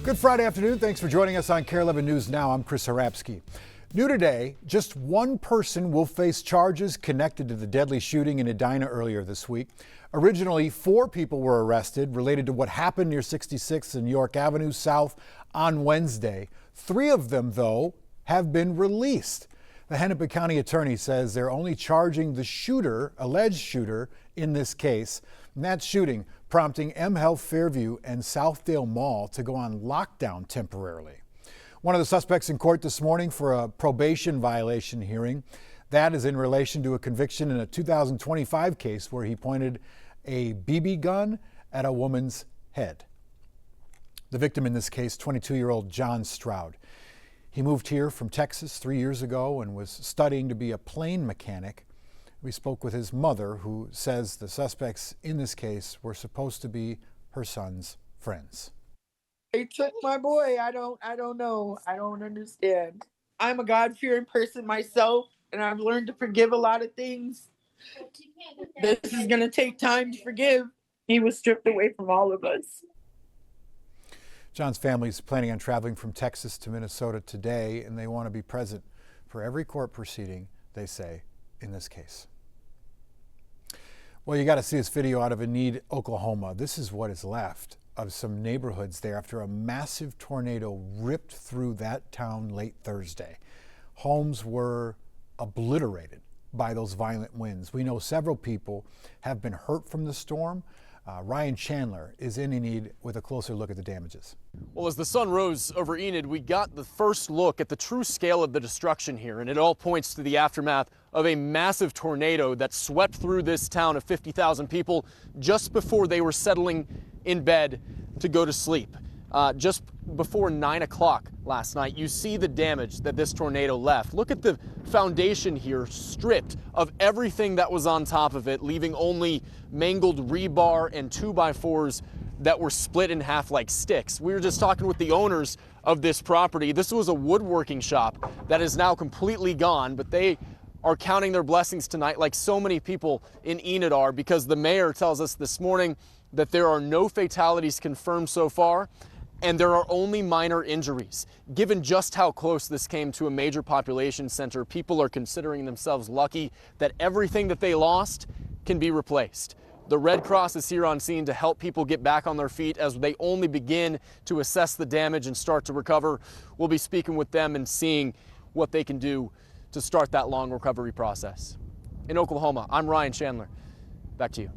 Good Friday afternoon. Thanks for joining us on Kare 11 News Now. I'm Chris Harapsky. New today, just one person will face charges connected to the deadly shooting in Edina earlier this week. Originally, 4 people were arrested related to what happened near 66th and York Avenue South on Wednesday. 3 of them, though, have been released. The Hennepin County attorney says they're only charging the shooter, alleged shooter, in this case. And that shooting prompting M Health Fairview and Southdale Mall to go on lockdown temporarily. One of the suspects in court this morning for a probation violation hearing. That is in relation to a conviction in a 2025 case where he pointed a BB gun at a woman's head. The victim in this case, 22-year-old John Stroud. He moved here from Texas 3 years ago and was studying to be a plane mechanic. We spoke with his mother, who says the suspects in this case were supposed to be her son's friends. They took my boy. I don't know. I don't understand. I'm a God-fearing person myself, and I've learned to forgive a lot of things. This is going to take time to forgive. He was stripped away from all of us. John's family is planning on traveling from Texas to Minnesota today, and they want to be present for every court proceeding, they say, in this case. Well, you got to see this video out of Enid, Oklahoma. This is what is left of some neighborhoods there after a massive tornado ripped through that town late Thursday. Homes were obliterated by those violent winds. We know several people have been hurt from the storm. Ryan Chandler is in Enid with a closer look at the damages. Well, as the sun rose over Enid, we got the first look at the true scale of the destruction here, and it all points to the aftermath of a massive tornado that swept through this town of 50,000 people just before they were settling in bed to go to sleep. Just before 9 o'clock last night, you see the damage that this tornado left. Look at the foundation here, stripped of everything that was on top of it, leaving only mangled rebar and 2x4s that were split in half like sticks. We were just talking with the owners of this property. This was a woodworking shop that is now completely gone, but they are counting their blessings tonight like so many people in Enid are, because the mayor tells us this morning that there are no fatalities confirmed so far, and there are only minor injuries. Given just how close this came to a major population center, people are considering themselves lucky that everything that they lost can be replaced. The Red Cross is here on scene to help people get back on their feet as they only begin to assess the damage and start to recover. We'll be speaking with them and seeing what they can do to start that long recovery process. In Oklahoma, I'm Ryan Chandler. Back to you.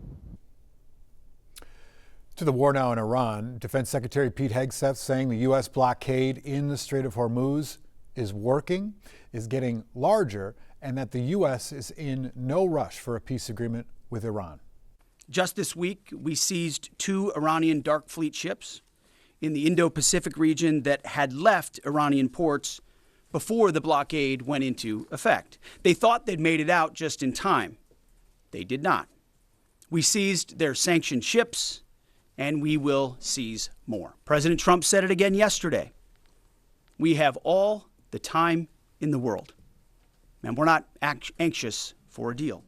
To the war now in Iran, Defense Secretary Pete Hegseth saying the U.S. blockade in the Strait of Hormuz is working, is getting larger, and that the U.S. is in no rush for a peace agreement with Iran. Just this week, we seized 2 Iranian Dark Fleet ships in the Indo-Pacific region that had left Iranian ports before the blockade went into effect. They thought they'd made it out just in time. They did not. We seized their sanctioned ships, and we will seize more. President Trump said it again yesterday. We have all the time in the world, and we're not anxious for a deal.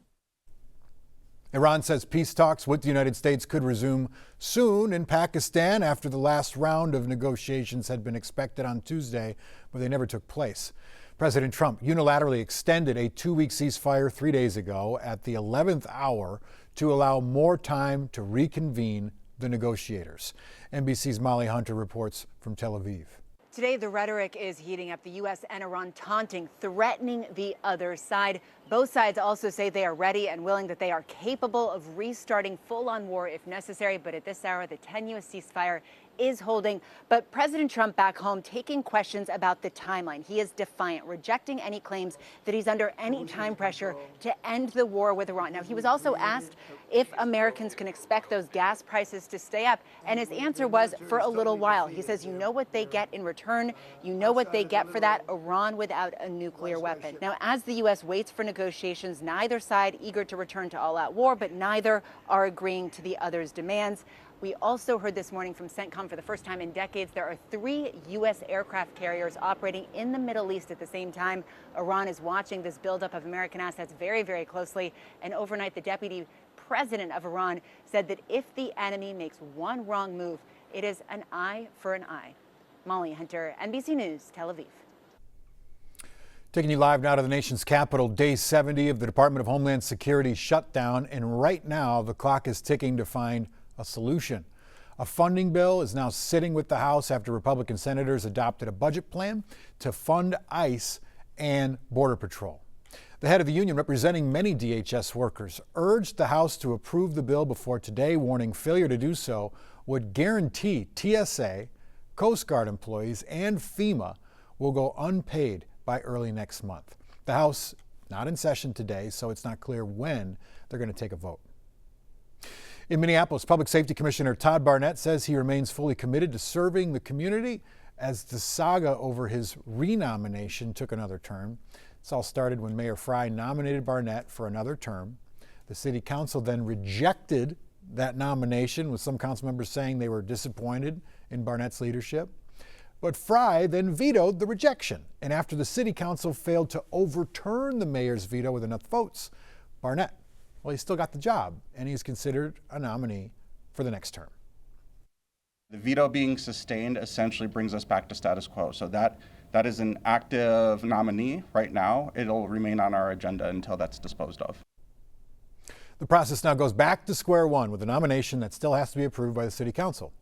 Iran says peace talks with the United States could resume soon in Pakistan after the last round of negotiations had been expected on Tuesday, but they never took place. President Trump unilaterally extended a 2-week ceasefire 3 days ago at the 11th hour to allow more time to reconvene the negotiators. NBC's Molly Hunter reports from Tel Aviv. Today, the rhetoric is heating up. The U.S. and Iran taunting, threatening the other side. Both sides also say they are ready and willing, that they are capable of restarting full-on war if necessary. But at this hour, the tenuous ceasefire is holding. But President Trump back home taking questions about the timeline. He is defiant, rejecting any claims that he's under any time pressure to end the war with Iran. Now, he was also asked if Americans can expect those gas prices to stay up, and his answer was for a little while. He says, you know what they get in return. You know what they get for that: Iran without a nuclear weapon. Now, as the U.S. waits for negotiations, neither side eager to return to all-out war, but neither are agreeing to the other's demands. We also heard this morning from CENTCOM for the first time in decades, there are 3 U.S. aircraft carriers operating in the Middle East at the same time. Iran is watching this buildup of American assets very, very closely. And overnight, the deputy president of Iran said that if the enemy makes one wrong move, it is an eye for an eye. Molly Hunter, NBC News, Tel Aviv. Taking you live now to the nation's capital, day 70 of the Department of Homeland Security shutdown, and right now the clock is ticking to find a solution. A funding bill is now sitting with the House after Republican senators adopted a budget plan to fund ICE and Border Patrol. The head of the union representing many DHS workers urged the House to approve the bill before today, warning failure to do so would guarantee TSA, Coast Guard employees, and FEMA will go unpaid by early next month. The House not in session today, so it's not clear when they're going to take a vote. In Minneapolis, Public Safety Commissioner Todd Barnett says he remains fully committed to serving the community as the saga over his renomination took another turn. This all started when Mayor Fry nominated Barnett for another term. The city council then rejected that nomination, with some council members saying they were disappointed in Barnett's leadership. But Fry then vetoed the rejection, and after the city council failed to overturn the mayor's veto with enough votes, Barnett, well, he still got the job, and he's considered a nominee for the next term. The veto being sustained essentially brings us back to status quo. So that is an active nominee right now. It'll remain on our agenda until that's disposed of. The process now goes back to square one with a nomination that still has to be approved by the city council.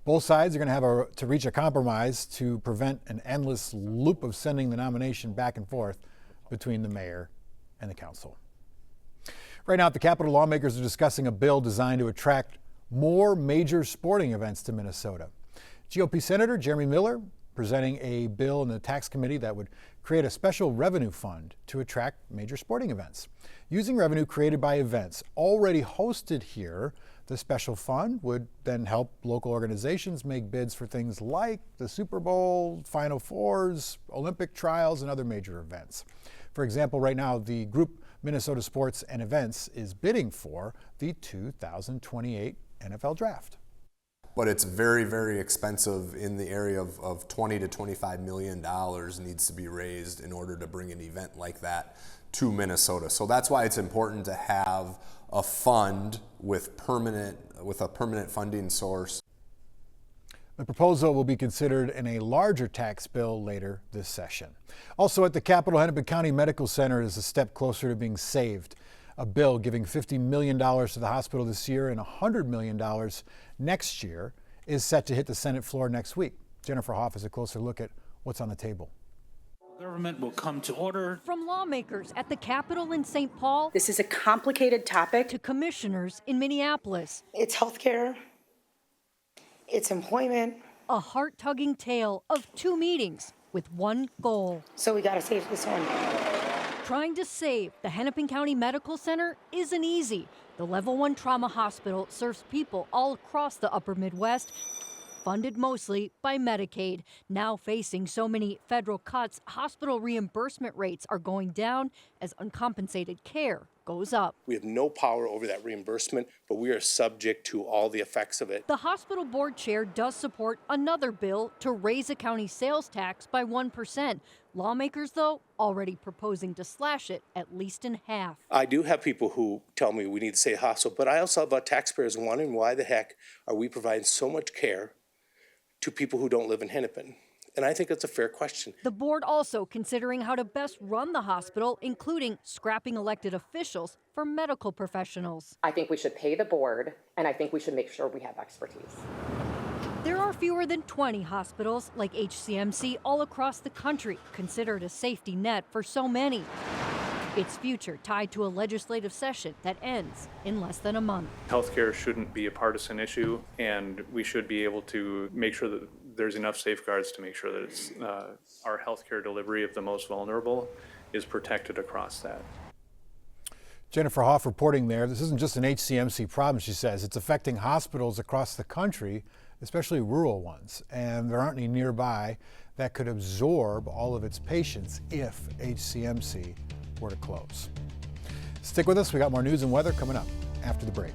Both sides are going to have to reach a compromise to prevent an endless loop of sending the nomination back and forth between the mayor and the council. Right now at the Capitol, lawmakers are discussing a bill designed to attract more major sporting events to Minnesota. GOP Senator Jeremy Miller presenting a bill in the tax committee that would create a special revenue fund to attract major sporting events. Using revenue created by events already hosted here, the special fund would then help local organizations make bids for things like the Super Bowl, Final Fours, Olympic trials, and other major events. For example, right now, the group Minnesota Sports and Events is bidding for the 2028 NFL Draft. But it's very, very expensive. In the area of $20 to $25 million needs to be raised in order to bring an event like that to Minnesota. So that's why it's important to have a fund with a permanent funding source. The proposal will be considered in a larger tax bill later this session. Also at the Capitol, Hennepin County Medical Center is a step closer to being saved. A bill giving $50 million to the hospital this year and $100 million next year is set to hit the Senate floor next week. Jennifer Hoff has a closer look at what's on the table. Government will come to order. From lawmakers at the Capitol in St. Paul. This is a complicated topic. To commissioners in Minneapolis. It's healthcare. It's employment. A heart-tugging tale of two meetings with one goal. So we got to save this one. Trying to save the Hennepin County Medical Center isn't easy. The Level 1 Trauma Hospital serves people all across the upper Midwest, funded mostly by Medicaid. Now facing so many federal cuts, hospital reimbursement rates are going down as uncompensated care goes up. We have no power over that reimbursement, but we are subject to all the effects of it. The hospital board chair does support another bill to raise a county sales tax by 1%. Lawmakers, though, already proposing to slash it at least in half. I do have people who tell me we need to say hospital, but I also have taxpayers wondering why the heck are we providing so much care to people who don't live in Hennepin? And I think that's a fair question. The board also considering how to best run the hospital, including scrapping elected officials for medical professionals. I think we should pay the board, and I think we should make sure we have expertise. There are fewer than 20 hospitals like HCMC all across the country, considered a safety net for so many. Its future tied to a legislative session that ends in less than a month. Healthcare shouldn't be a partisan issue, and we should be able to make sure that there's enough safeguards to make sure that it's, our healthcare delivery of the most vulnerable is protected across that. Jennifer Hoff reporting there. This isn't just an HCMC problem, she says. It's affecting hospitals across the country, especially rural ones, and there aren't any nearby that could absorb all of its patients if HCMC were to close. Stick with us. We got more news and weather coming up after the break.